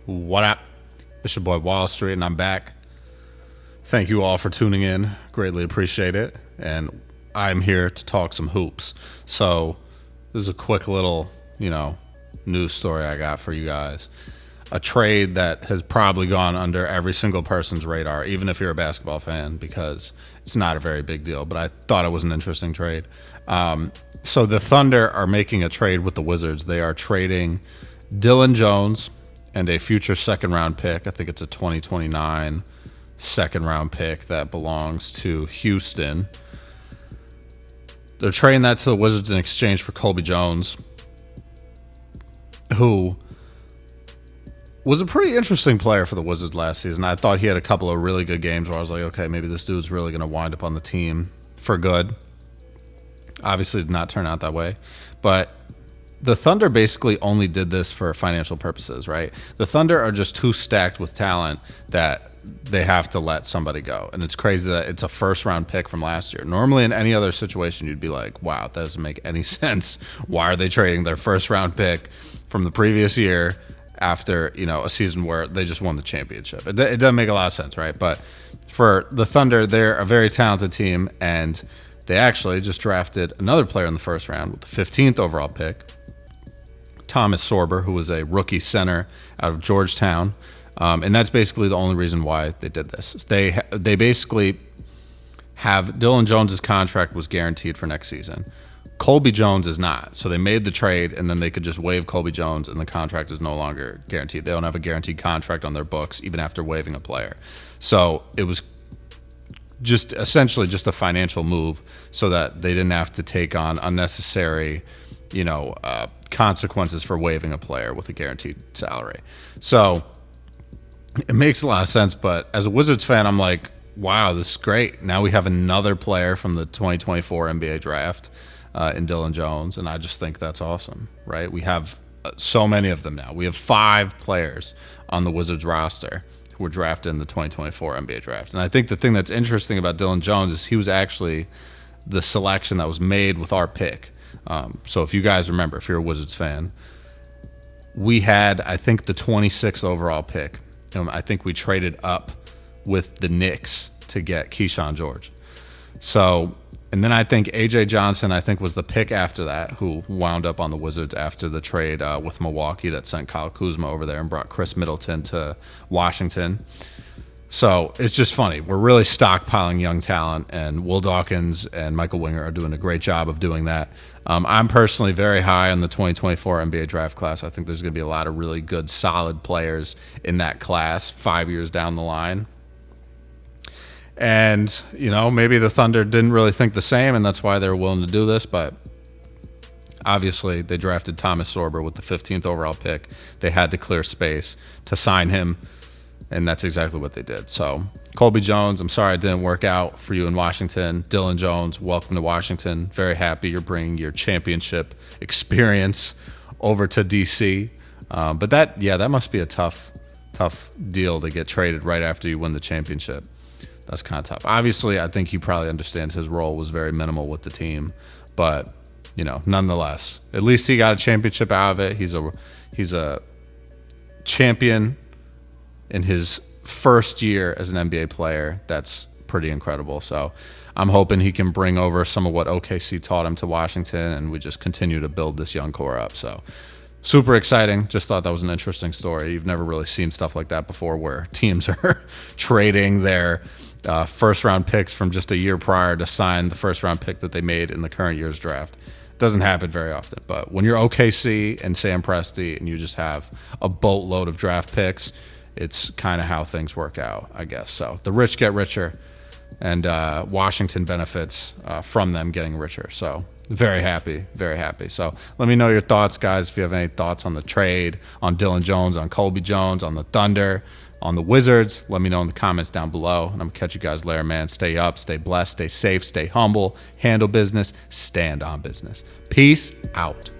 What up? It's your boy Wall Street, and I'm back. Thank you all for tuning in. Greatly appreciate it. And I'm here to talk some hoops. So this is a quick little, news story I got for you guys. A trade that has probably gone under every single person's radar, even if you're a basketball fan, because it's not a very big deal. But I thought it was an interesting trade. So the Thunder are making a trade with the Wizards. They are trading Dillon Jones and a future second-round pick. I think it's a 2029 second-round pick that belongs to Houston. They're trading that to the Wizards in exchange for Colby Jones, who was a pretty interesting player for the Wizards last season. I thought he had a couple of really good games where I was like, okay, maybe this dude's really going to wind up on the team for good. Obviously did not turn out that way. But the Thunder basically only did this for financial purposes, right? The Thunder are just too stacked with talent that they have to let somebody go. And it's crazy that it's a first-round pick from last year. Normally in any other situation, you'd be like, wow, that doesn't make any sense. Why are they trading their first-round pick from the previous year after, a season where they just won the championship? It doesn't make a lot of sense, right? But for the Thunder, they're a very talented team, and they actually just drafted another player in the first round with the 15th overall pick, Thomas Sorber, who was a rookie center out of Georgetown. And that's basically the only reason why they did this. They basically have Dillon Jones' contract was guaranteed for next season. Colby Jones is not. So they made the trade, and then they could just waive Colby Jones, and the contract is no longer guaranteed. They don't have a guaranteed contract on their books, even after waiving a player. So it was just essentially just a financial move so that they didn't have to take on unnecessary consequences for waiving a player with a guaranteed salary. So it makes a lot of sense, but as a Wizards fan, I'm like, wow, this is great. Now we have another player from the 2024 NBA draft in Dillon Jones, and I just think that's awesome, right? We have so many of them now. We have 5 players on the Wizards roster who were drafted in the 2024 NBA draft. And I think the thing that's interesting about Dillon Jones is he was actually the selection that was made with our pick. So if you guys remember, if you're a Wizards fan, we had, I think, the 26th overall pick. I think we traded up with the Knicks to get Kyshawn George. So, and then I think A.J. Johnson, was the pick after that, who wound up on the Wizards after the trade with Milwaukee that sent Kyle Kuzma over there and brought Chris Middleton to Washington. So it's just funny. We're really stockpiling young talent, and Will Dawkins and Michael Winger are doing a great job of doing that. I'm personally very high on the 2024 NBA draft class. I think there's going to be a lot of really good, solid players in that class 5 years down the line. And, maybe the Thunder didn't really think the same, and that's why they were willing to do this. But obviously, they drafted Thomas Sorber with the 15th overall pick. They had to clear space to sign him. And that's exactly what they did. So, Colby Jones, I'm sorry it didn't work out for you in Washington. Dillon Jones, welcome to Washington. Very happy you're bringing your championship experience over to D.C. But that must be a tough deal to get traded right after you win the championship. That's kind of tough. Obviously, I think he probably understands his role was very minimal with the team. But, nonetheless, at least he got a championship out of it. He's a champion in his first year as an NBA player. That's pretty incredible. So I'm hoping he can bring over some of what OKC taught him to Washington, and we just continue to build this young core up. So super exciting. Just thought that was an interesting story. You've never really seen stuff like that before, where teams are trading their first-round picks from just a year prior to sign the first-round pick that they made in the current year's draft. Doesn't happen very often. But when you're OKC and Sam Presti and you just have a boatload of draft picks, it's kind of how things work out, I guess. So the rich get richer, and Washington benefits from them getting richer. So very happy, very happy. So let me know your thoughts, guys, if you have any thoughts on the trade, on Dillon Jones, on Colby Jones, on the Thunder, on the Wizards. Let me know in the comments down below, and I'm going to catch you guys later, man. Stay up, stay blessed, stay safe, stay humble, handle business, stand on business. Peace out.